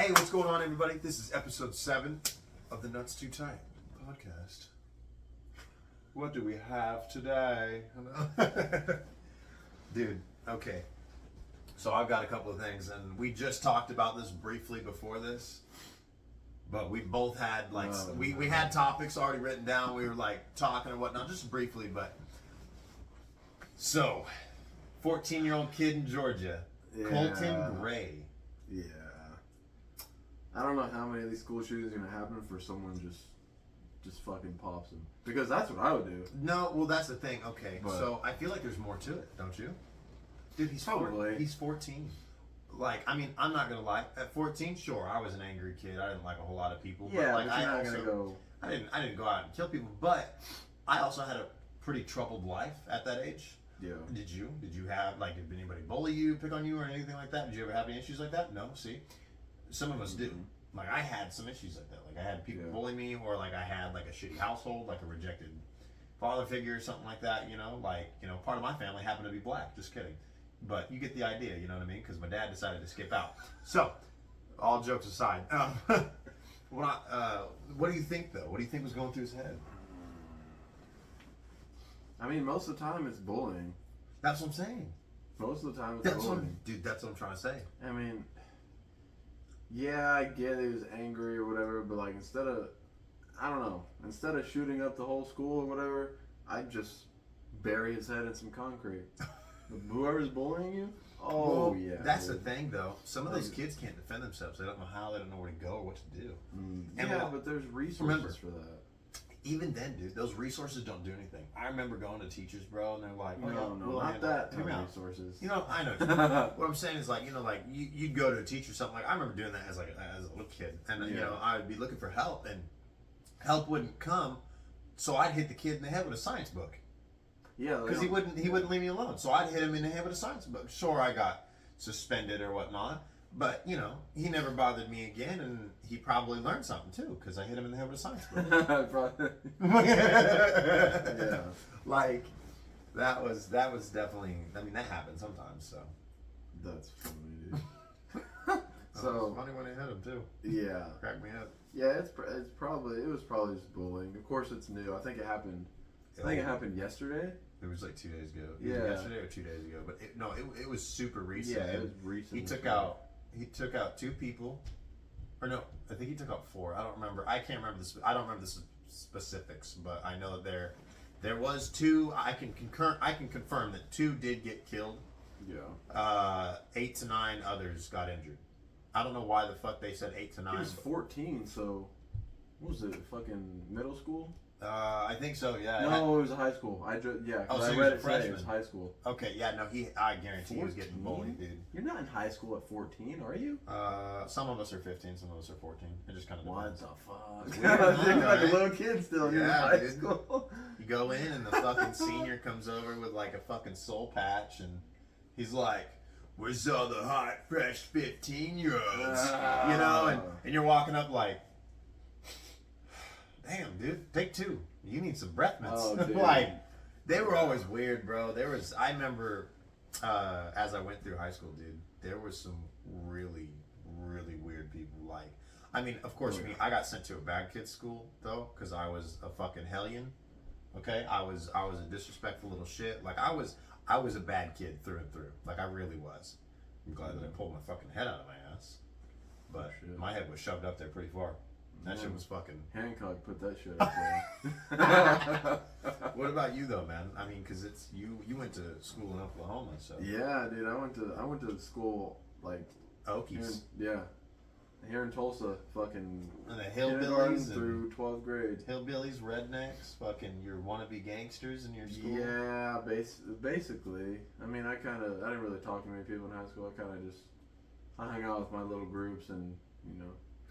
Hey, what's going on, everybody? This is episode 7 of the Nuts Too Tight podcast. What do we have today? Dude, okay. So I've got a couple of things, and we just talked about this briefly before this. But we both had, we had topics already written down. We were, talking and whatnot, just briefly, but... So, 14-year-old kid in Georgia, Colton Gray. Yeah. I don't know how many of these school shootings are going to happen for someone just fucking pops him. Because that's what I would do. No, well, that's the thing. Okay, but, so I feel like there's more to it, don't you? Dude, he's 14. I'm not going to lie. At 14, sure, I was an angry kid. I didn't like a whole lot of people. Yeah, but, you're not going to go... I didn't go out and kill people, but I also had a pretty troubled life at that age. Yeah. Did you? Did you have, did anybody bully you, pick on you, or anything like that? Did you ever have any issues like that? No, see? Some of us do. I had some issues like that. I had people bully me, or I had a shitty household, a rejected father figure or something like that, part of my family happened to be black. Just kidding. But you get the idea, you know what I mean? Because my dad decided to skip out. So, all jokes aside, what do you think, though? What do you think was going through his head? I mean, most of the time it's bullying. That's what I'm saying. Most of the time it's bullying. That's what I'm trying to say. I mean, yeah, I get he was angry or whatever, but instead of shooting up the whole school or whatever, I'd just bury his head in some concrete. Whoever's bullying you, that's the thing, though. Some of those kids can't defend themselves. They don't know how. They don't know where to go or what to do. But there's resources for that. Even then, dude, those resources don't do anything. I remember going to teachers, bro, and they're like, not that type of resources. I know. What I'm saying is, you'd go to a teacher or something. I remember doing that as a little kid, and I would be looking for help, and help wouldn't come, so I'd hit the kid in the head with a science book. Yeah, because he wouldn't leave me alone, so I'd hit him in the head with a science book. Sure, I got suspended or whatnot. But, he never bothered me again, and he probably learned something, too, because I hit him in the head with a science book. Yeah. That was definitely, that happened sometimes, so. That's funny, dude. So. It was funny when it hit him, too. Yeah. Cracked me up. Yeah, it was probably just bullying. Of course, it's new. I think it happened yesterday. It was 2 days ago. Yeah. Yesterday or 2 days ago, but it was super recent. Yeah, it was recent. He took out 2 people, or no, I think he took out 4. I don't remember. I can't remember this. I don't remember the specifics, but I know that there was 2. I can confirm that 2 did get killed. Yeah. 8 to 9 others got injured. I don't know why the fuck they said 8 to 9. He was 14, so what was it? Fucking middle school? I think so. Yeah. No, it was high school. I read it today. It was high school. Okay. Yeah. No. I guarantee 14? He was getting bullied, dude. You're not in high school at 14, are you? Some of us are 15. Some of us are 14. It just kind of depends. What the fuck? You're like a little kid still. You're in high school. You go in and the fucking senior comes over with a fucking soul patch, and he's like, "Where's all the hot, fresh 15-year-olds?" And you're walking up like, damn, dude, take 2. You need some breath mints. Oh, they were always weird, bro. I remember, as I went through high school, dude, there was some really, really weird people. Of course, I got sent to a bad kid school, though, because I was a fucking hellion. Okay? I was a disrespectful little shit. I was a bad kid through and through. I really was. I'm glad that I pulled my fucking head out of my ass. But my head was shoved up there pretty far. That shit was fucking... Hancock put that shit up there. What about you, though, man? Because it's you went to school in Oklahoma, so... Yeah, dude, I went to school, Okies. Here in Tulsa, fucking... And the hillbillies through 12th grade. Hillbillies, rednecks, fucking your wannabe gangsters in your school? Yeah, basically. I didn't really talk to many people in high school. I hung out with my little groups and,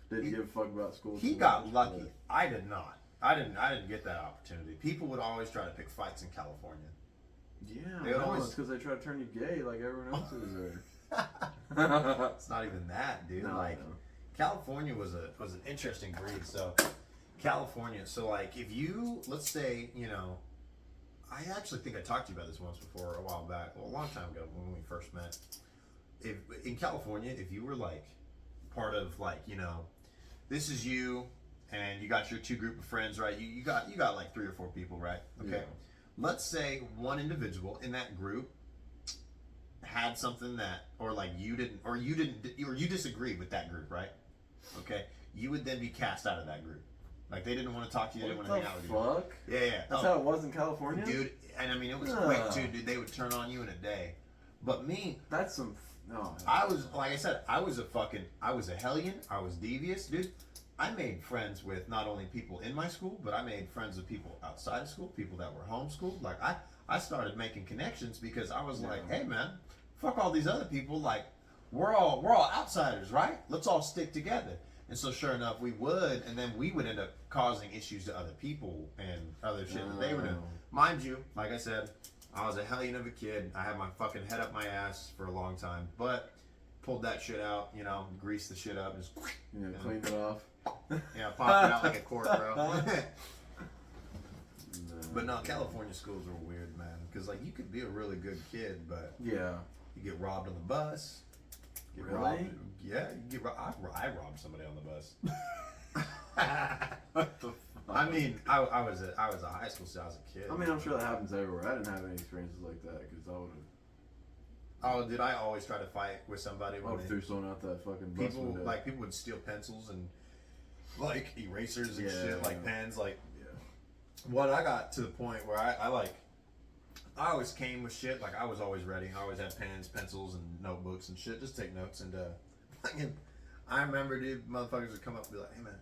didn't give a fuck about school. He got lucky. But I did not. I didn't get that opportunity. People would always try to pick fights in California. Yeah, it's because they try to turn you gay like everyone else is there. It's not even that, dude. No, California was an interesting breed. So California. So if you, let's say, I actually think I talked to you about this once before a while back, a long time ago when we first met. If in California, if you were part of like, you know, this is you, and you got your two group of friends, right? You got like 3 or 4 people, right? Okay. Yeah. Let's say one individual in that group had something that, or like you disagreed with that group, right? Okay. You would then be cast out of that group. Like they didn't want to talk to you, they didn't want to hang out with you. Fuck? Yeah. That's how it was in California? Dude, and I mean it was quick too, dude. They would turn on you in a day. But me, That's some. No. I was, like I said, I was a hellion. I was devious, dude. I made friends with not only people in my school, but I made friends with people outside of school, people that were homeschooled. Like I started making connections because I was like, hey man, fuck all these other people. Like we're all outsiders, right? Let's all stick together. And so sure enough, we would, and then we would end up causing issues to other people and other shit that they were doing. Mind you, like I said, I was a hellion of a kid. I had my fucking head up my ass for a long time, but pulled that shit out, you know, greased the shit up, just Cleaned it off. yeah, popped it out like a cork, bro. But no, California schools are weird, man. Because like you could be a really good kid, but Yeah. you get robbed on the bus. Get Really? robbed. Yeah, you get robbed. I robbed somebody on the bus. What the fuck? I mean, I was a high school student. I was a kid. I mean, I'm sure that happens everywhere. I didn't have any experiences like that because I would have. Oh, did I always try to fight with somebody I when threw someone out that fucking bus people window. like people would steal pencils and like erasers and Yeah. shit, like pens, like. Yeah. What I got to the point where I always came with shit. Like I was always ready. I always had pens, pencils, and notebooks and shit. Just take notes. And I remember, dude, motherfuckers would come up and be like, "Hey man,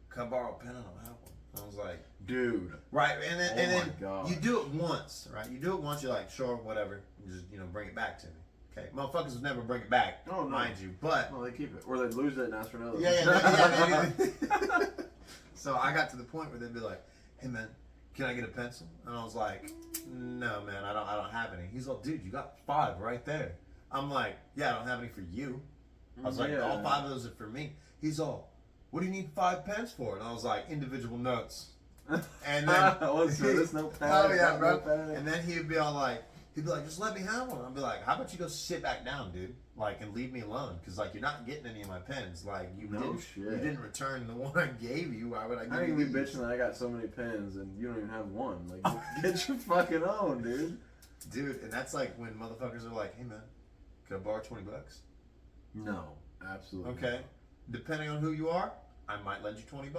can I borrow a pen? I don't have one." I was like, Dude. right. And then God. you do it once, right? You do it once. You're like, sure, whatever. You just bring it back to me. Okay, motherfuckers would never bring it back. Oh, no. Mind you, but Well, they keep it, or they lose it and ask for another. yeah. So I got to the point where they'd be like, "Hey man, can I get a pencil?" And I was like, "No man, I don't have any." He's like, "Dude, you got 5 right there." I'm like, "Yeah, I don't have any for you." I was like, "All 5 of those are for me." He's all, "What do you need 5 pens for?" And I was like, "Individual notes." And then there's no pad. oh yeah, bro. No pad. And then he'd be like, "Just let me have one." I'd be like, "How about you go sit back down, dude? Like, and leave me alone, because like you're not getting any of my pens. Like you didn't return the one I gave you. Why would I give How you can you be these?" bitching that I got so many pens and you don't even have one? Like, get your fucking own, dude. Dude, and that's like when motherfuckers are like, "Hey man, can I borrow $20?" No, absolutely. Okay, not. depending on who you are, I might lend you $20.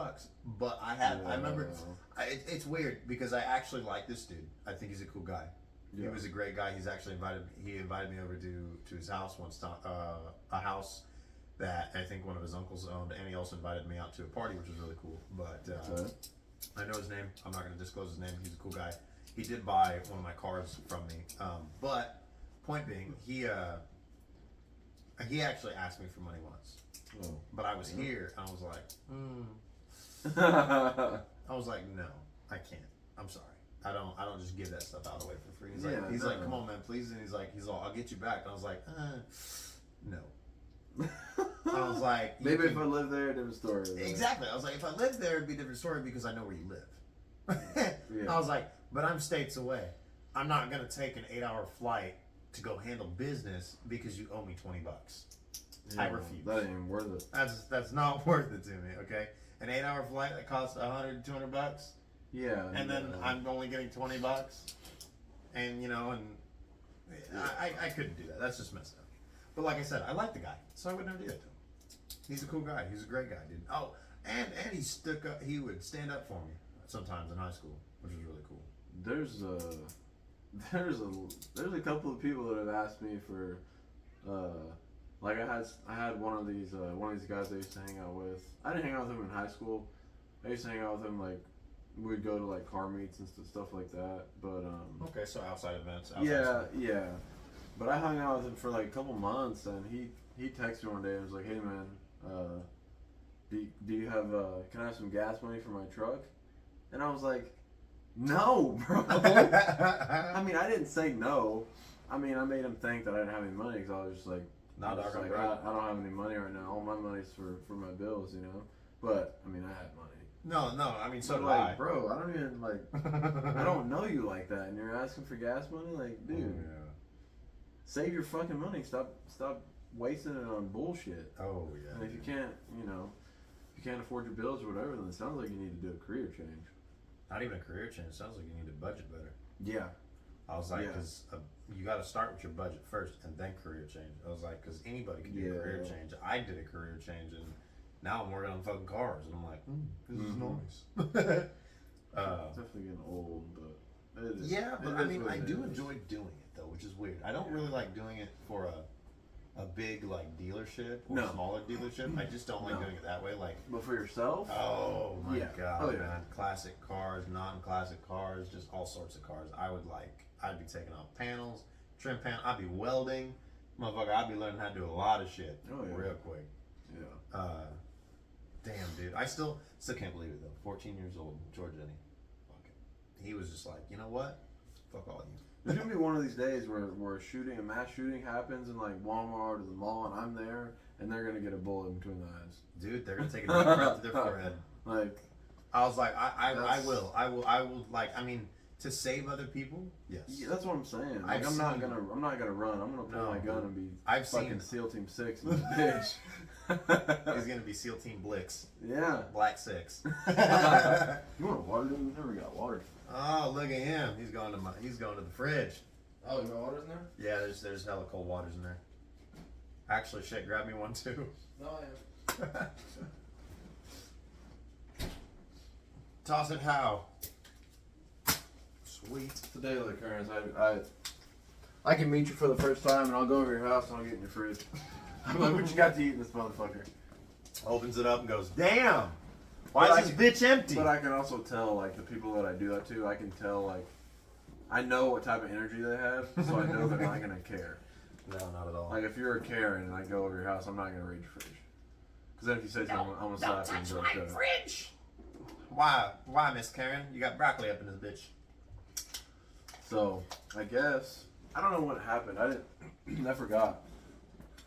But I remember, it's weird because I actually like this dude. I think he's a cool guy. Yeah. He was a great guy. He's actually invited me over to his house once time, a house that I think one of his uncles owned, and he also invited me out to a party, which was really cool. But I know his name. I'm not going to disclose his name. He's a cool guy. He did buy one of my cars from me. But point being, he actually asked me for money once. Oh. But I was here, and I was like, I was like, no, I can't. I'm sorry. I don't just give that stuff out away for free. He's like, come on, man, please. And he's all, I'll get you back. And I was like, no. I was like, maybe if I lived there, different story. Exactly. I was like, if I lived there, it'd be a different story because I know where you live. I was like, but I'm states away. I'm not gonna take an 8-hour flight to go handle business because you owe me $20. Yeah, I refuse. That ain't even worth it. That's not worth it to me. Okay, an 8-hour flight that costs $100, $200. Yeah. And then I'm only getting $20, and I couldn't do that. That's just messed up. But like I said, I like the guy, so I would never do that to him. He's a cool guy. He's a great guy, dude. Oh, and he stuck up. He would stand up for me sometimes in high school, which was really cool. There's a couple of people that have asked me for, like I had one of these guys I used to hang out with. I didn't hang out with him in high school. I used to hang out with him like. We'd go to like car meets and stuff like that, but okay, so outside events. Yeah. But I hung out with him for like a couple months, and he texted me one day and was like, "Hey man, do you have can I have some gas money for my truck?" And I was like, "No, bro." I mean, I didn't say no. I mean, I made him think that I didn't have any money because I was just like, I don't have any money right now. All my money's for my bills, you know. But I mean, I had money. No, I mean, so do like, I. bro, I don't even like. I don't know you like that, and you're asking for gas money, like, dude. Oh, yeah. Save your fucking money. Stop wasting it on bullshit. Oh yeah. And if you can't, if you can't afford your bills or whatever, then it sounds like you need to do a career change. Not even a career change. It sounds like you need to budget better. Yeah. I was like, because you got to start with your budget first and then career change. I was like, because anybody can do a career change. I did a career change and now I'm working on fucking cars and I'm like, this is nice. Definitely getting old, but it is. Yeah, but it I is mean, what I it do is. enjoy doing it though, which is weird. I don't really like doing it for a big like dealership or smaller dealership. I just don't like doing it that way. Like, But for yourself? oh my god, Oh, yeah. man! Classic cars, non-classic cars, just all sorts of cars. I'd be taking off panels, trim panel. I'd be welding, motherfucker. I'd be learning how to do a lot of shit real quick. Yeah. Damn, dude. I still can't believe it though. 14 years old, George Denny. Fuck it. He was just like, you know what? Fuck all you. There's gonna be one of these days where a mass shooting happens in like Walmart or the mall, and I'm there, and they're gonna get a bullet in between the eyes. Dude, they're gonna take a knife right to their forehead. Like, I was like, I will. Like, I mean, to save other people, yes. yeah, that's what I'm saying. Like, I'm not gonna run. I'm gonna pull my gun and be fucking SEAL Team 6 in this bitch. He's gonna be SEAL Team Blix. Yeah. Black 6. You want water? We never got water. Oh, look at him. He's going to the fridge. Oh, you got water in there? Yeah, there's hella cold waters in there. Actually, shit, grab me one too. No, I am. Toss it how? Sweet. It's a daily occurrence. I can meet you for the first time, and I'll go over your house and I'll get in your fridge. I'm like, what you got to eat in this motherfucker? Opens it up and goes, damn! Why is this bitch empty? But I can also tell, like, the people that I do that to, I can tell, like, I know what type of energy they have, so I know they're not going to care. No, not at all. Like, if you're a Karen and I go over your house, I'm not going to raid your fridge. Because then if you say something, I'm going to slap you and be like, shut up. Fridge! Why, Miss Karen? You got broccoli up in this bitch. So, I guess, I don't know what happened. I forgot.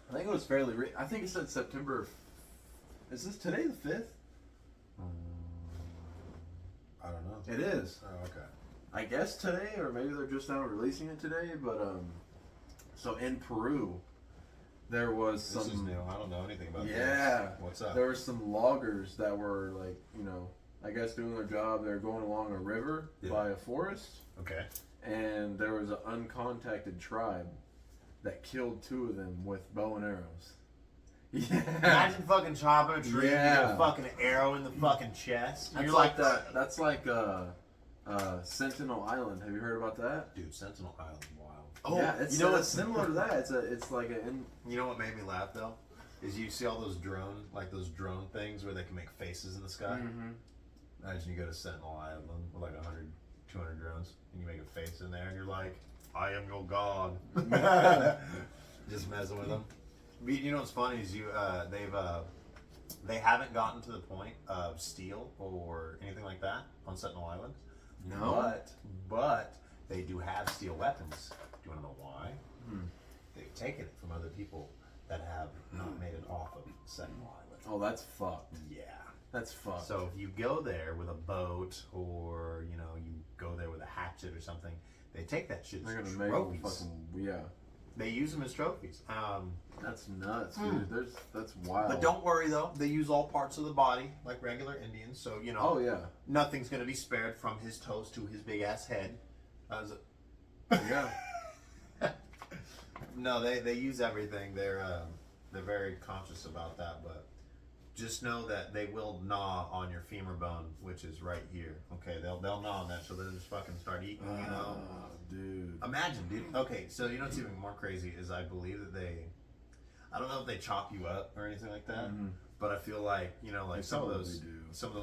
I think it was fairly, I think it said September, is this today the 5th? I don't know. It is. Oh, okay. I guess today, or maybe they're just now releasing it today, but, so in Peru, there was This is new. I don't know anything about this. Yeah. What's up? There were some loggers that were, like, I guess doing their job. They were going along a river by a forest. Okay. And there was an uncontacted tribe that killed 2 of them with bow and arrows. Yeah. Imagine fucking chopping a tree and Yeah. get a fucking arrow in the fucking chest. That's You're like that. That's like Sentinel Island. Have you heard about that? Dude, Sentinel Island, wow. Oh, yeah, it's what's similar to that. It's like You know what made me laugh though? Is you see all those drone things where they can make faces in the sky? Mm-hmm. Imagine you go to Sentinel Island with like 100, 200 drones and you make a face in there and you're like, I am your god. Just messing with them. But you know what's funny is they haven't gotten to the point of steel or anything like that on Sentinel Island. No. But they do have steel weapons. Do you want to know why? They've taken it from other people that have not made it off of Sentinel Island. Oh, that's fucked. Yeah. That's fucked. So if you go there with a boat or, you go there with a hatchet or something, they take that shit They're as gonna trophies. make fucking They use them as trophies. That's nuts, dude. That's wild. But don't worry though, they use all parts of the body like regular Indians. So Oh yeah. nothing's gonna be spared from his toes to his big ass head. Yeah. No, they use everything. They're very conscious about that, but just know that they will gnaw on your femur bone, which is right here. Okay, they'll gnaw on that, so they'll just fucking start eating. Dude. Imagine, dude. Okay, so you know what's even more crazy is I believe that I don't know if they chop you up or anything like that, but I feel like like some of those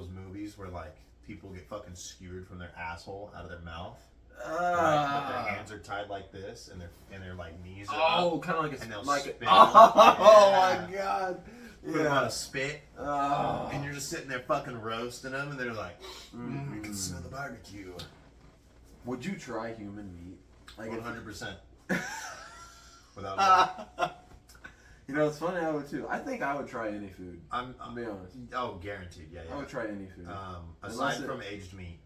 movies where like people get fucking skewered from their asshole out of their mouth. Right, but their hands are tied like this, and their like knees are up, kind of like a and they'll like spit. Oh my god! Put them on a spit, and you're just sitting there fucking roasting them, and they're like, "You can smell the barbecue." Would you try human meat? Like 100%. Without. It's funny. I would too. I think I would try any food. I'll be honest. Oh, guaranteed. Yeah. I would try any food. Aside from aged meat.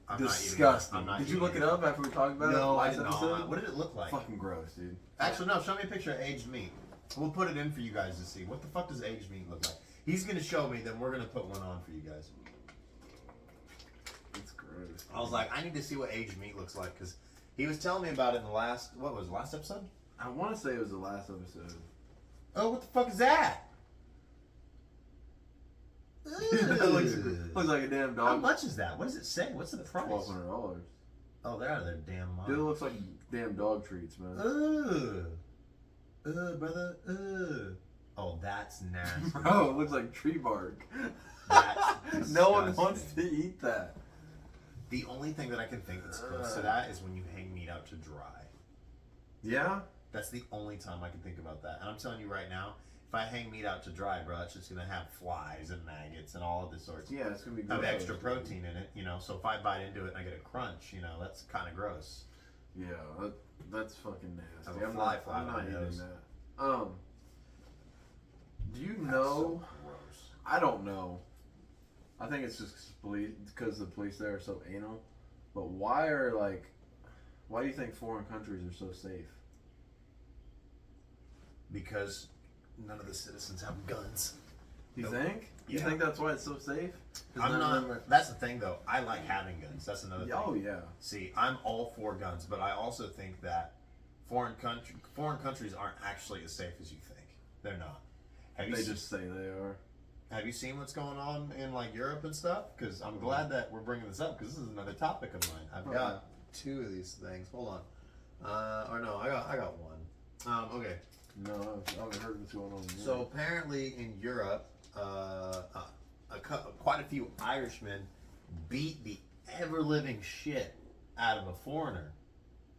I'm disgusting. not Did you look it up after we talked about it? No, I did not. What did it look like? Fucking gross, dude. Actually, no. Show me a picture of aged meat. We'll put it in for you guys to see. What the fuck does aged meat look like? He's gonna show me, then we're gonna put one on for you guys. It's gross. I was like, I need to see what aged meat looks like because he was telling me about it in the last episode? I want to say it was the last episode. Oh, what the fuck is that? That looks like a damn dog. How much is that? What does it say? What's the price? $1,200. Oh, they're out of their damn mind. Dude, it looks like damn dog treats, man. Brother. Oh, that's nasty. Bro, it looks like tree bark. That's No one disgusting. wants to eat that. The only thing that I can think that's close to that is when you hang meat out to dry. Yeah? That's the only time I can think about that. And I'm telling you right now, if I hang meat out to dry, bro, it's just gonna have flies and maggots and all of this sorts Yeah, it's gonna be of gross. extra protein in it, you know. So if I bite into it and I get a crunch, you know, that's kind of gross. Yeah, that's fucking nasty. Have a fly fly I'm on not my eating nose. that. Do you That's know? so gross. I don't know. I think it's just because the police there are so anal. But why do you think foreign countries are so safe? Because none of the citizens have guns. You Nope. think? You Yeah. think that's why it's so safe? 'Cause I'm none of not. them are- That's the thing, though. I like having guns. That's another thing. Oh yeah. See, I'm all for guns, but I also think that foreign countries aren't actually as safe as you think. They're not. Have you They seen, just say they are. have you seen what's going on in like Europe and stuff? Because I'm glad that we're bringing this up because this is another topic of mine. I've got two of these things. Hold on. Or no, I got one. Okay. No, I haven't heard what's going on. So apparently in Europe, quite a few Irishmen beat the ever-living shit out of a foreigner,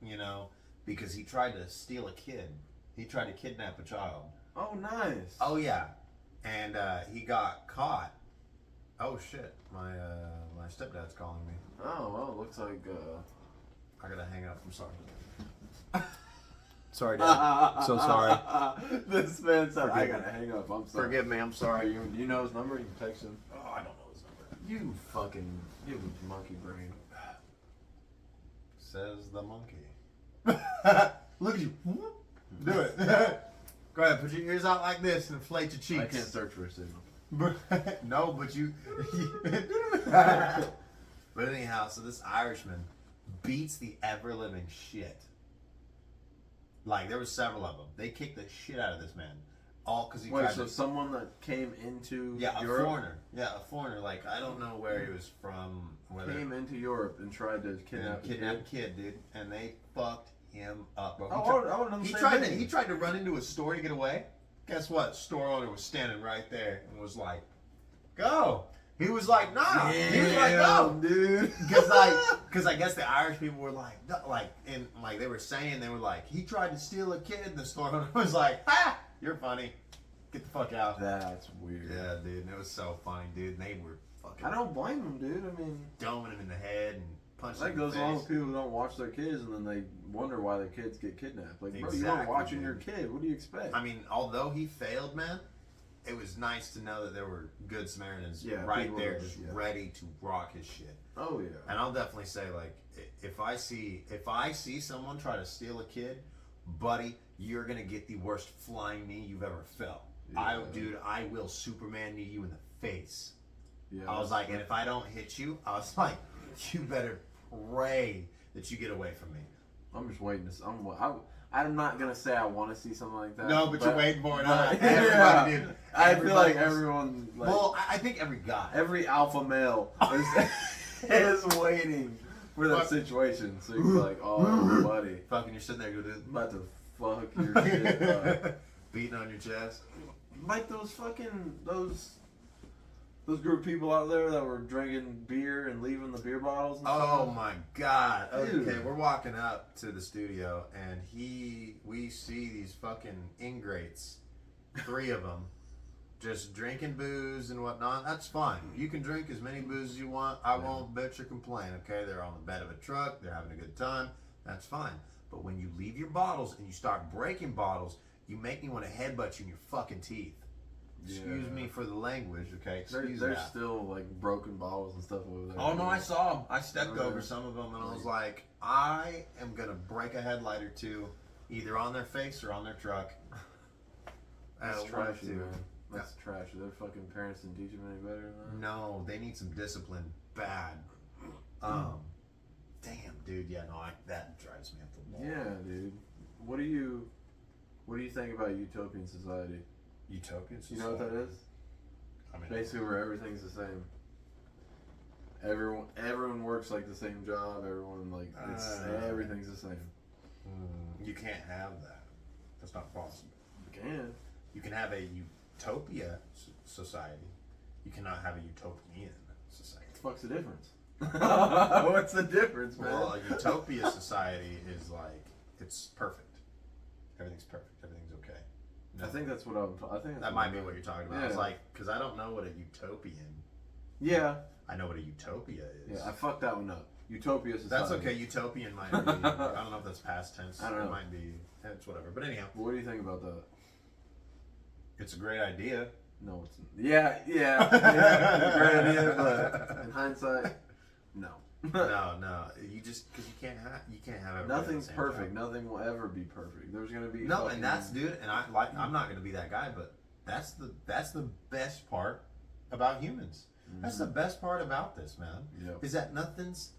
you know, because he tried to steal a kid. He tried to kidnap a child. Oh, nice. Oh yeah, and he got caught. Oh shit, my stepdad's calling me. Oh well, it looks like. I gotta hang up. I'm sorry. Sorry, Dad. So sorry. This man said, "I Forgive gotta hang up." I'm sorry. Forgive me. I'm sorry. You know his number? You can text him. Oh, I don't know his number. You monkey brain. Says the monkey. Look at you. Do it. Go ahead. Put your ears out like this and inflate your cheeks. I can't search for a signal. No, but you. But anyhow, so this Irishman beats the ever-living shit. Like, there were several of them. They kicked the shit out of this man. All because he Wait, tried so to... someone that came into Yeah, Europe a foreigner. Yeah, a foreigner. Like, I don't know where he was from. Whether came into Europe and tried to kidnap a kid, dude. And they fucked him up, bro. I would have He the same tried to thing. he tried to run into a store to get away. Guess what? Store owner was standing right there and was like, "Go." He was like, "Nah." He was like, "No, dude." Because I guess the Irish people were like, they were saying they were like, he tried to steal a kid. And the store owner was like, "Ha, you're funny. Get the fuck out." That's weird. Yeah, dude. And it was so funny, dude. And they were fucking I don't blame him, dude. I mean, doming him in the head and punching that him in goes the along face. with people who don't watch their kids and then they wonder why their kids get kidnapped. Like, bro, you Exactly, weren't watching dude. your kid. What do you expect? I mean, although he failed, man, it was nice to know that there were good Samaritans Yeah, right people there, were- just yeah. ready to rock his shit. Oh yeah. And I'll definitely say, like, if I see someone try to steal a kid, buddy, you're gonna get the worst flying knee you've ever felt. Yeah. I will Superman knee you in the face. Yeah. I was like, and if I don't hit you, I was like, you better pray that you get away from me. I'm just waiting to. I'm not gonna say I want to see something like that. No, but you're waiting for it. Huh? Yeah. Everybody did. I feel like Everybody was- everyone. Like, Well, I think every guy. every alpha male is waiting for that Fuck. situation. So you're like, oh, buddy, Fucking, you're sitting there, go, dude. I'm about to fuck your shit up. Beating on your chest. Like those group of people out there that were drinking beer and leaving the beer bottles and Oh stuff. my god. Dude. Okay, we're walking up to the studio and we see these fucking ingrates, 3 of them, just drinking booze and whatnot. That's fine. You can drink as many booze as you want. I won't bitch or complain, okay? They're on the bed of a truck. They're having a good time. That's fine. But when you leave your bottles and you start breaking bottles, you make me want to headbutt you in your fucking teeth. Excuse me for the language, okay? Excuse There's that. still like broken bottles and stuff over there. Oh no, I saw them. I stepped Oh, over yeah. some of them and I was like, I am gonna break a headlight or two, either on their face or on their truck. That's one or trashy, two. man. That's trash. Their fucking parents didn't teach them any better than that. No, they need some discipline bad. Damn, dude. Yeah, no, that drives me up the wall. Yeah, dude. What do you think about utopian society? Utopian society. You know what that is? I mean, Basically, where everything's the same. Everyone works like the same job. Everyone everything's the same. you can't have that. That's not possible. You can. You can have a utopia society. You cannot have a utopian society. What the fuck's the difference? What's the difference, man? Well, a utopia society is like it's perfect. Everything's perfect. Everything's okay. No. I think that's what I think That might be what you're talking about. Yeah. It's like because I don't know what a utopian. Yeah. I know what a utopia is. Yeah, I fucked that one up. Utopia society. That's okay. Utopian might be. I don't know if that's past tense. I don't know. It might be. It's whatever. But anyhow, What do you think about that? it's a great idea. No, it's yeah, it's a great idea, but in hindsight, no. No. You just because you can't have everybody at the Nothing's same perfect. time. Nothing will ever be perfect. There's gonna be No, fucking- and that's dude. And I'm not gonna be that guy, but that's the best part about humans. That's the best part about this, man. Yep. Is that nothing's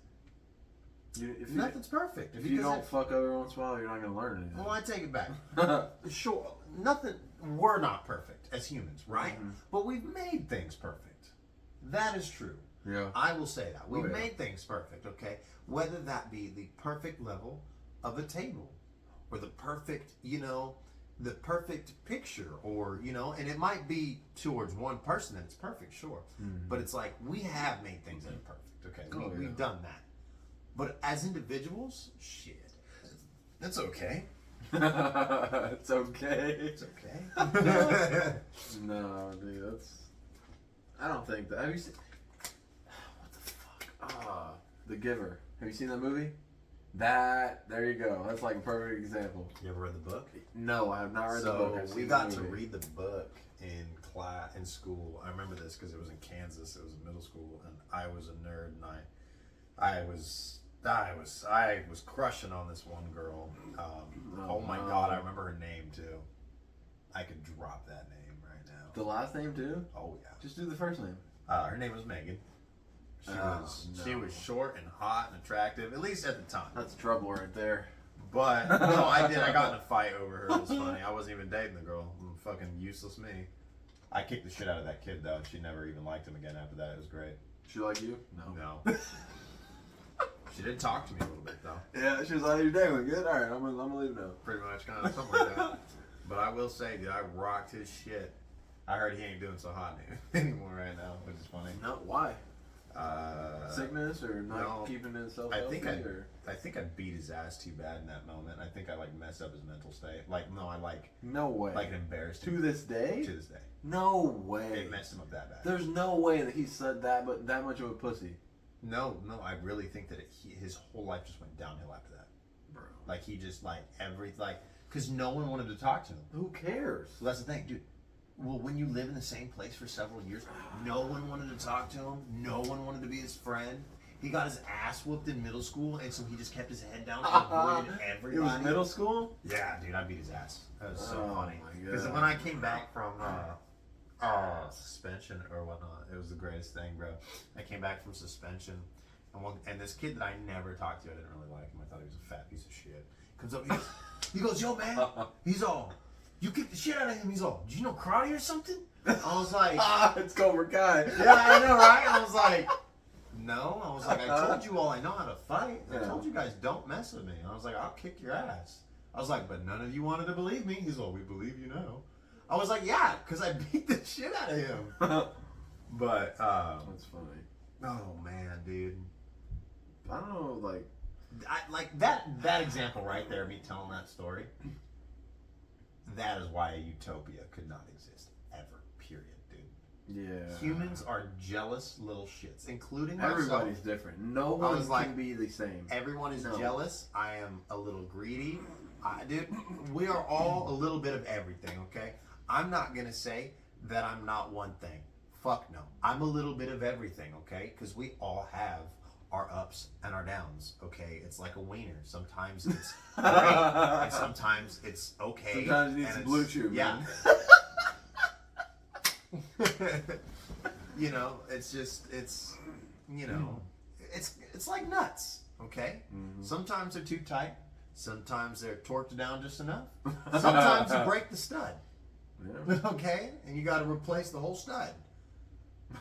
If perfect. you don't fuck every once in a while, you're not gonna learn anything. Well, I take it back. Sure, nothing. We're not perfect as humans, right? Mhm. But we've made things perfect. That is true. Yeah. I will say that we've yeah. made things perfect. Okay, whether that be the perfect level of a table, or the perfect, the perfect picture, or and it might be towards one person that it's perfect, sure. Mhm. But it's like we have made things that are perfect. Okay, we've done that. But as individuals, shit, that's okay. It's okay. It's okay. No, dude, that's. I don't think that. Have you seen? What the fuck? The Giver. Have you seen that movie? There you go. That's like a perfect example. You ever read the book? No, I have not read the book. I've We seen got the to movie. read the book in class in school. I remember this because it was in Kansas. It was in middle school, and I was a nerd, and I was crushing on this one girl. Oh my god, I remember her name too. I could drop that name right now. The last name too? Oh yeah. Just do the first name. Her name was Megan. She was short and hot and attractive, at least at the time. That's trouble right there. But no, I got in a fight over her. It was funny. I wasn't even dating the girl. Fucking useless me. I kicked the shit out of that kid though. She never even liked him again after that. It was great. She like you? No. She did talk to me a little bit though. Yeah, she was like, "Your day went good. All right, I'm gonna leave now." Pretty much, kind of something like that. But I will say, dude, I rocked his shit. I heard he ain't doing so hot anymore right now, which is funny. No, why? Sickness or not no, keeping himself I healthy? think I beat his ass too bad in that moment. I think I messed up his mental state. No way. Embarrassed To him this day? to this day. No way. It messed him up that bad. There's no way that he said that, but that much of a pussy. No, I really think that his whole life just went downhill after that. Bro. Like he just because no one wanted to talk to him. Who cares? So that's the thing, dude. Well, when you live in the same place for several years, no one wanted to talk to him. No one wanted to be his friend. He got his ass whooped in middle school, and so he just kept his head down and avoided everybody. It was middle school? Yeah, dude, I beat his ass. That was so Oh, funny. my Because God. when I came back from suspension or whatnot, it was the greatest thing, bro. I came back from suspension, and this kid that I never talked to, I didn't really like him. I thought he was a fat piece of shit. Comes up, he goes, "Yo, man," he's all, "You kicked the shit out of him." He's all, "Did you know karate or something?" I was like, It's Cobra Kai. "Yeah, I know, right?" I was like, "No." I was like, "I told you all I know how to fight. I Yeah. told you guys don't mess with me." I was like, "I'll kick your ass." I was like, "But none of you wanted to believe me." He's all, "We believe you now." I was like, "Yeah, because I beat the shit out of him." But That's funny. oh man, dude, I don't know, like that example right there, me telling that story. That is why a utopia could not exist ever. Period, dude. yeah. Humans are jealous little shits, including myself. Everybody's different. No I one was can like, be the same. Everyone is No. jealous. I am a little greedy. Dude, we are all a little bit of everything, okay? I'm not going to say that I'm not one thing. Fuck no. I'm a little bit of everything, okay? Because we all have our ups and our downs, okay? It's like a wiener. Sometimes it's great, and sometimes it's okay. Sometimes you need and some it's- blue chew, Yeah. man. You know, it's just, it's, you know, it's like nuts, okay? Mm-hmm. Sometimes they're too tight. Sometimes they're torqued down just enough. Sometimes you break the stud, Yeah. okay? And you got to replace the whole stud.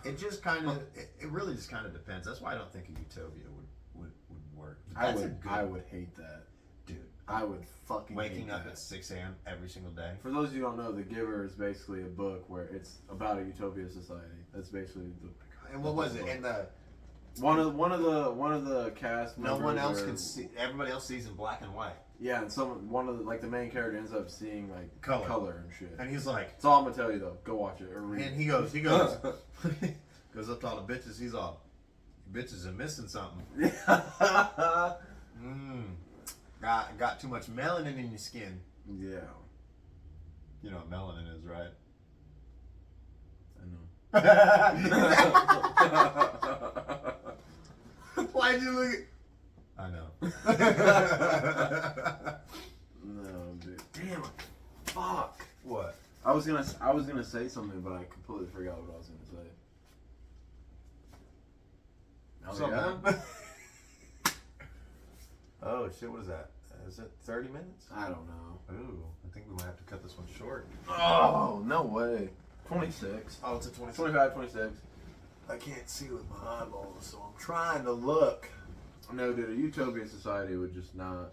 It just kind of, it really just kind of depends. That's why I don't think a Utopia would work. That's I would hate that. dude. I would fucking Waking hate up that. at 6 a.m. every single day. For those of you who don't know, The Giver is basically a book where it's about a utopia society. That's basically the. And what was it? And the One of the cast. no one members else are- can see. Everybody else sees in black and white. Yeah, and one of the main character ends up seeing like color and shit. And he's like, That's all I'm gonna tell you though. Go watch it or read and it. he goes goes up to all the bitches. He's all, you bitches are missing something. Got too much melanin in your skin. Yeah, You know what melanin is, right? I know. Why'd you look at? I know. No, dude. Damn it. Fuck. What? I was gonna say something, but I completely forgot what I was gonna say. What's Oh, up, yeah? man? Oh shit! What is that? Is it 30 minutes? I don't know. Ooh, I think we might have to cut this one short. Oh, no way. 26. Oh, it's a 20. 25, 26. I can't see with my eyeballs, so I'm trying to look. No, dude, a utopia society would just not.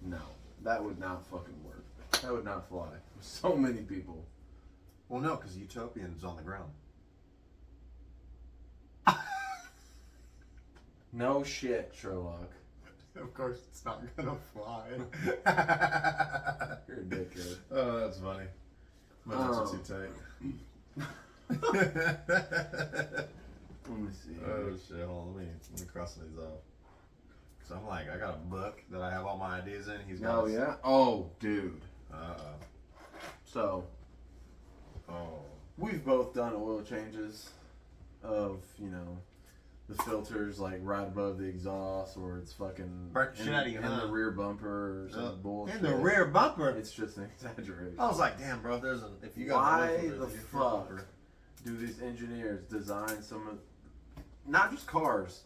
No. That would not fucking work. That would not fly. So many people. Well, no, because Utopian's on the ground. No shit, Sherlock. Of course, it's not gonna fly. You're a dickhead. Oh, that's funny. My nuts are too tight. Let me see. Oh shit! Hold on, let me cross these off. Cause I'm like, I got a book that I have all my ideas in. He's got. Oh, yeah? Oh, dude. So, Oh. we've both done oil changes of, you know, the filters like right above the exhaust, or it's fucking Burnt shit out of you, in huh? the rear bumper or some bullshit. In the rear bumper. It's just an exaggeration. I was like, damn, bro. If you got Why oil filters the in your fuck bumper- do these engineers design some of, not just cars,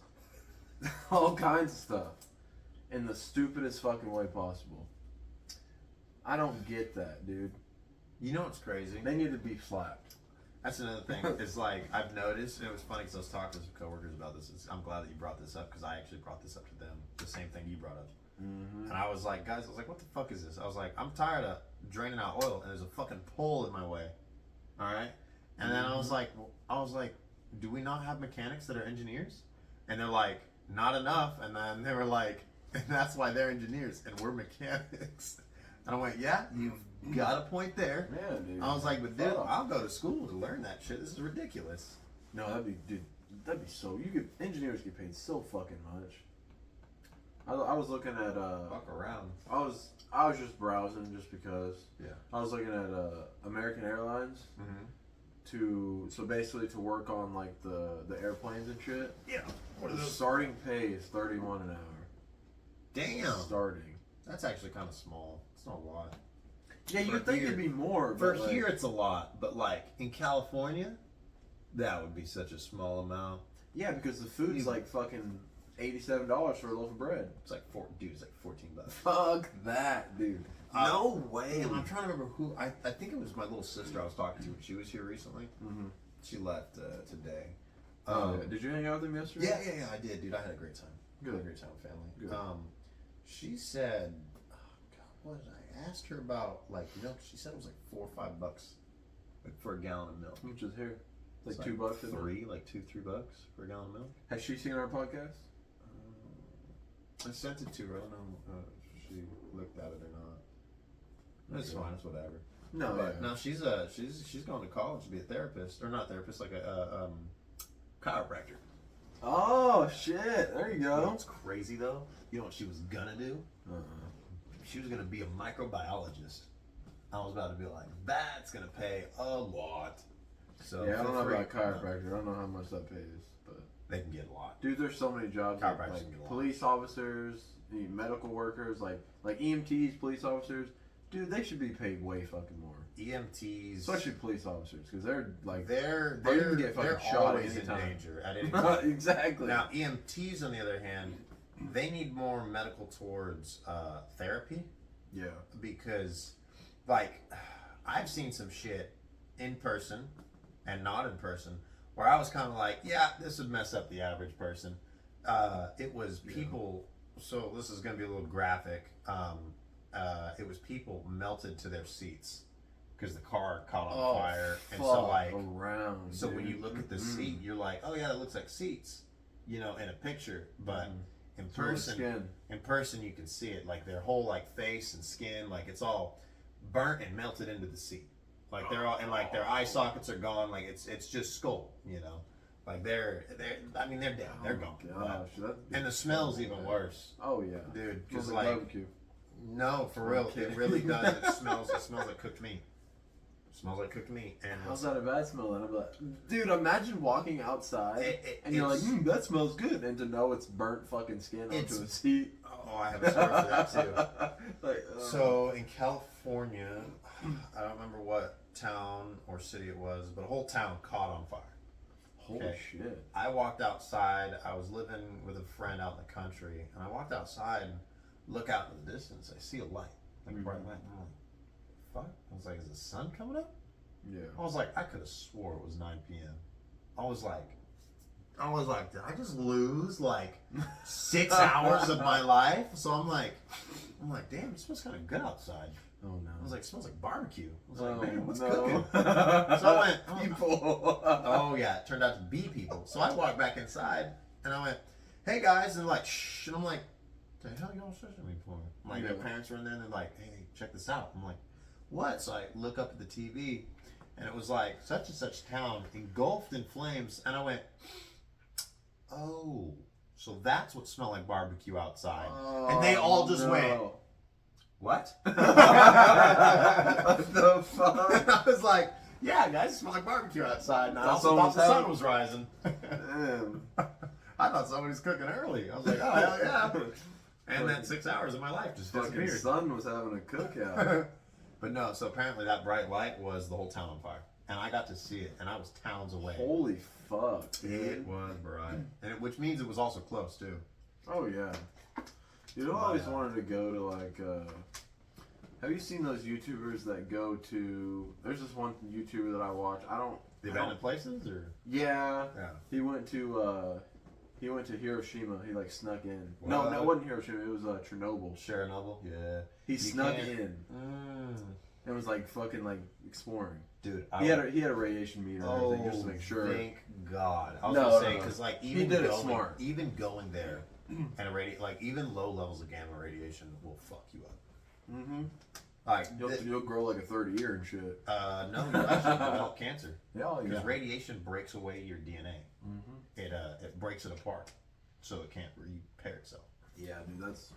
all kinds of stuff in the stupidest fucking way possible? I don't get that, dude. You know what's crazy? They need to be slapped. That's another thing. It's like I've noticed, and it was funny because I was talking to some coworkers about this. I'm glad that you brought this up because I actually brought this up to them. The same thing you brought up. Mm-hmm. And I was like, guys, what the fuck is this? I was like, I'm tired of draining out oil, and there's a fucking pole in my way. All right. And then I was like, do we not have mechanics that are engineers? And they're like, not enough. And then they were like, and that's why they're engineers and we're mechanics. And I went, yeah, you've got a point there. Yeah, dude. I was like, but dude, Fuck. I'll go to school to learn that shit. This is ridiculous. No, that'd be so. Engineers get paid so fucking much. I was looking at Fuck around. I was just browsing just because. Yeah. I was looking at American Airlines Mm-hmm. so basically to work on like the airplanes and shit. Yeah. What The starting pay is $31 an hour. Damn. Starting. That's actually kind of small. It's not a lot. Yeah, For you'd think here- it'd be more. For but, like, here, it's a lot, but like in California, that would be such a small amount. yeah, because the food's like fucking $87 for a loaf of bread. It's like it's like $14. Fuck that, dude. No way. I'm trying to remember who. I think it was my little sister I was talking to when she was here recently. Mm-hmm. She left today. Did you hang out with him yesterday? Yeah, I did, dude. I had a great time. Good. I had a great time with family. Good. She said, oh, God, what did I ask her about? Like, she said it was like $4 or $5 like, for a gallon of milk. Which is here. Like It's $2. isn't it? $3 for a gallon of milk. Has she seen our podcast? I sent it to her. I don't know if she looked at it or not. It's fine. It's whatever. No. But no, she's going to college to be a therapist, or not therapist, like a chiropractor. Oh shit! There you You know go. what's crazy though? You know what she was gonna do? She was gonna be a microbiologist. I was about to be like, that's gonna pay a lot. So Yeah, I don't know feel free- about chiropractor. I don't know how much that pays, but They can get a lot. dude, there's so many jobs. Like, Chiropractors can get a lot. police officers, the medical workers, like EMTs, police officers. Dude, they should be paid way fucking more. EMTs, Especially police officers, because they're like they're you can get fucking they're shot always in anytime. danger at any time. Exactly. Now EMTs, on the other hand, they need more medical towards therapy. Yeah. Because, like, I've seen some shit in person and not in person where I was kind of like, yeah, this would mess up the average person. It was people. So this is going to be a little graphic. It was people melted to their seats because the car caught on fire, and so like around. So dude. when you look at the seat, you're like, oh yeah, it looks like seats, you know, in a picture, but in person you can see it, like their whole like face and skin, like it's all burnt and melted into the seat, like they're all, and like their eye sockets are gone, like it's just skull, you know. Like they're dead. They're gone. Gosh, and the smell's even worse. Oh yeah, dude. Because like barbecue. No, for real, it really does. It smells like cooked meat. It smells like cooked meat. And how's that a bad smell? And I'm like, dude, imagine walking outside and you're like, that smells good, and to know it's burnt fucking skin onto a seat. Oh, I have a story for that too. Like, so in California, I don't remember what town or city it was, but a whole town caught on fire. Holy shit. I walked outside. I was living with a friend out in the country, and I walked outside and look out in the distance. I see a light, like a bright light. I'm like, fuck. I was like, is the sun coming up? Yeah. I was like, I could have swore it was 9 p.m. I was like, did I just lose like 6 hours of my life? So I'm like, damn, it smells kind of good outside. Oh no. I was like, it smells like barbecue. I was like, man, what's cooking? So I went, people. Oh yeah, it turned out to be people. So I walked back inside and I went, hey guys, and they're like, shh, and I'm like, the hell y'all searching me for? Like their parents were in there and they're like, hey, check this out. I'm like, what? So I look up at the TV and it was like such and such town engulfed in flames, and I went, oh, so that's what smelled like barbecue outside. And they all just went, what? What the fuck? And I was like, yeah, guys, it smelled like barbecue outside. And I also thought the sun was rising. Damn. I thought somebody was cooking early. I was like, oh, hell yeah. And that 6 hours of my life just fucking disappeared. sun was having a cookout. But no, so apparently that bright light was the whole town on fire. And I got to see it, and I was towns away. Holy fuck, dude. It was bright. And which means it was also close, too. Oh, yeah. Dude, I always wanted to go to, like, have you seen those YouTubers that go to, there's this one YouTuber that I watch, The abandoned places, or? Yeah. He went to Hiroshima. He like snuck in. What? No, it wasn't Hiroshima. It was Chernobyl. Chernobyl, yeah. He snuck in. It was like fucking like exploring. Dude, he had a radiation meter and everything just to make sure. Thank God. I was gonna say, because like even even going there and like even low levels of gamma radiation will fuck you up. Mm-hmm. Like you'll grow like a third ear and shit. No, you actually develop cancer. Yeah, because radiation breaks away your DNA. Mm-hmm. It breaks it apart, so it can't repair itself. Yeah, dude, that's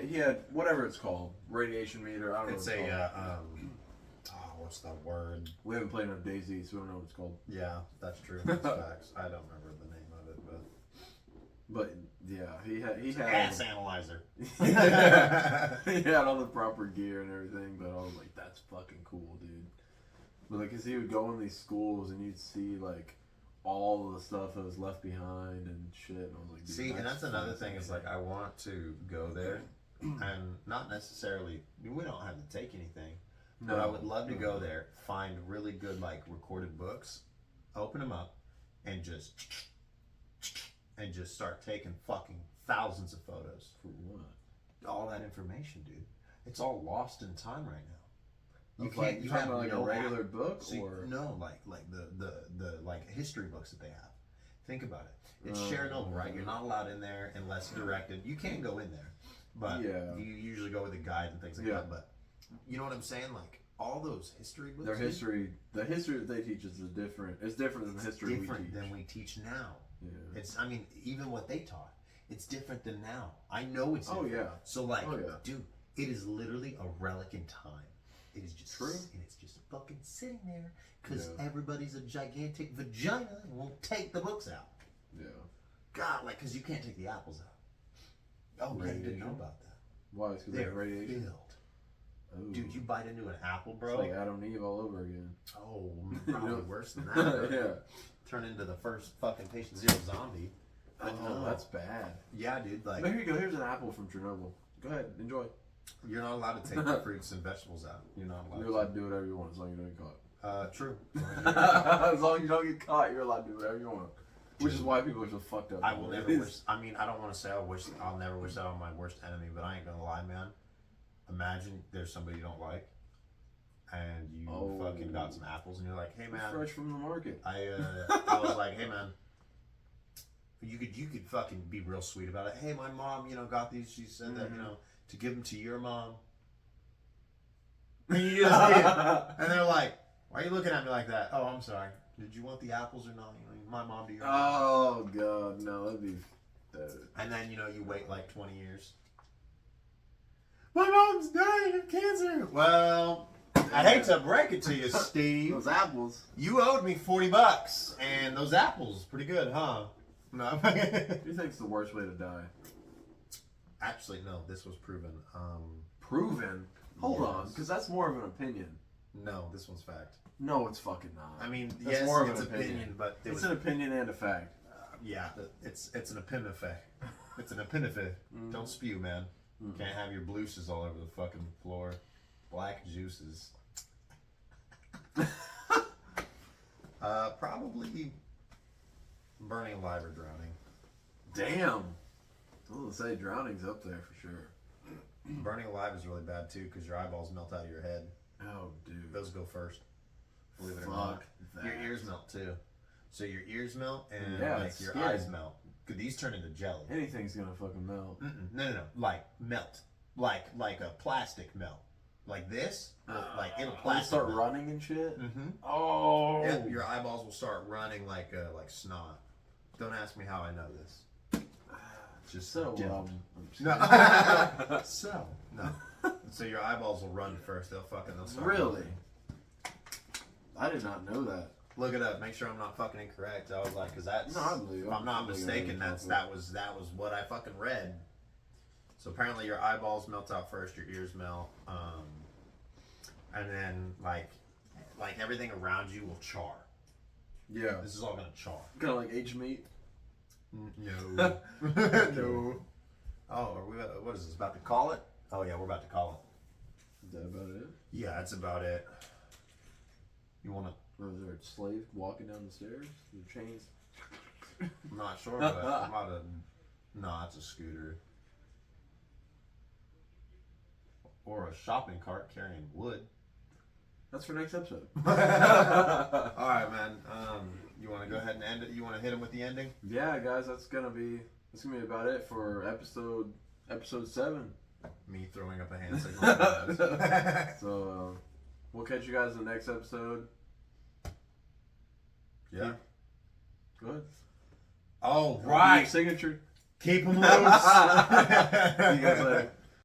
he had whatever it's called, radiation meter. I don't know. It's what's the word? We haven't played enough DayZ, so we don't know what it's called. Yeah, that's true. That's facts. I don't remember the name of it, but yeah, he had gas analyzer. He had all the proper gear and everything, but I was like, that's fucking cool, dude. But like, cause he would go in these schools and you'd see like all of the stuff that was left behind and shit. And I was like, dude, see, and that's another thing. Is like, I want to go there, and not necessarily. We don't have to take anything. No, but I would love to go there, find really good like recorded books, open them up, and just start taking fucking thousands of photos. For what? All that information, dude. It's all lost in time right now. You can't. You have like a regular book, or no, like the like history books that they have. Think about it. It's Chernobyl, right? You're not allowed in there unless directed. You can go in there, but you usually go with a guide and things like that. But you know what I'm saying? Like all those history books. The history that they teach is different. It's different than the history we teach now. Yeah. It's. I mean, even what they taught, it's different than now. I know it's different. Oh yeah. So like, dude, it is literally a relic in time. It is just true, and it's just fucking sitting there because everybody's a gigantic vagina and won't take the books out. Yeah. God, like, because you can't take the apples out. Oh, yeah, you didn't know about that. Why? Because they have radiation. Filled Ooh. Dude, you bite into an apple, It's bro. like Adam and Eve all over again. Oh, You probably know? worse than that. Bro. Yeah. Turn into the first fucking Patient Zero zombie. But Oh, no. that's bad. Yeah, dude. Like, Here you go. Here's an apple from Chernobyl. Go ahead, enjoy. you're not allowed to take the fruits and vegetables out. You're not allowed. You're allowed to do whatever you want as long as you don't get caught. True. As long as you don't get caught, you're allowed to do whatever you want. Which is why people are so fucked up. I will never wish. I mean, I don't want to say I'll never wish that on my worst enemy, but I ain't gonna lie, man. Imagine there's somebody you don't like, and you fucking got some apples, and you're like, "Hey, man, fresh from the market." I was like, "Hey, man, you could fucking be real sweet about it. Hey, my mom, got these. She said that, to give them to your mom." And you just did. And they're like, "Why are you looking at me like that?" "Oh, I'm sorry. Did you want the apples or not? My mom to your mom." Oh god, no, that'd be. And then you wait like 20 years. My mom's dying of cancer. Well, I hate to break it to you, Steve. Those apples. You owed me $40, and those apples, pretty good, huh? No. What do you think's the worst way to die? Actually, no. This was proven. Proven? Hold Yes. on, because that's more of an opinion. No, this one's fact. No, it's fucking not. I mean, That's yes, more of it's an opinion. but It's an opinion and a fact. yeah, it's an opinion fact. It's an opinion fact. Don't spew, man. Can't have your blues all over the fucking floor. Black juices. Probably burning alive or drowning. Damn. I was gonna say drowning's up there for sure. Burning alive is really bad too because your eyeballs melt out of your head. Oh, dude. Those go first. Believe it or Fuck not. that. Your ears melt too. So your ears melt and Yeah, like it's your scary. eyes melt. Could these turn into jelly? Anything's gonna fucking melt. No. Like melt. Like a plastic melt. Like this. Like it'll When you plastic start melt. running and shit. Mm-hmm. Oh. Yep, your eyeballs will start running like snot. Don't ask me how I know this. Just So, don't. no. So no. So your eyeballs will run first. They'll start Really? running. I did not know that. Look it up. Make sure I'm not fucking incorrect. I was like, because that's. No, I believe you. If I'm not I believe mistaken, you. that was what I fucking read. So apparently your eyeballs melt out first. Your ears melt, and then like everything around you will char. Yeah. This is all gonna char. Kind of like aged meat. No. No. Oh, are we? What is this? About to call it? Oh yeah, we're about to call Is that about it? it. Yeah, that's about it. You wanna? Or is there a slave walking down the stairs? The chains. I'm not sure, but I'm about to. No, it's a scooter. Or a shopping cart carrying wood. That's for next episode. All right, man. You want to go ahead and end it? You want to hit him with the ending? Yeah, guys, that's gonna be about it for episode 7. Me throwing up a hand signal. So we'll catch you guys in the next episode. Yeah. Go ahead. All Your right. signature. Keep them loose. See you guys later.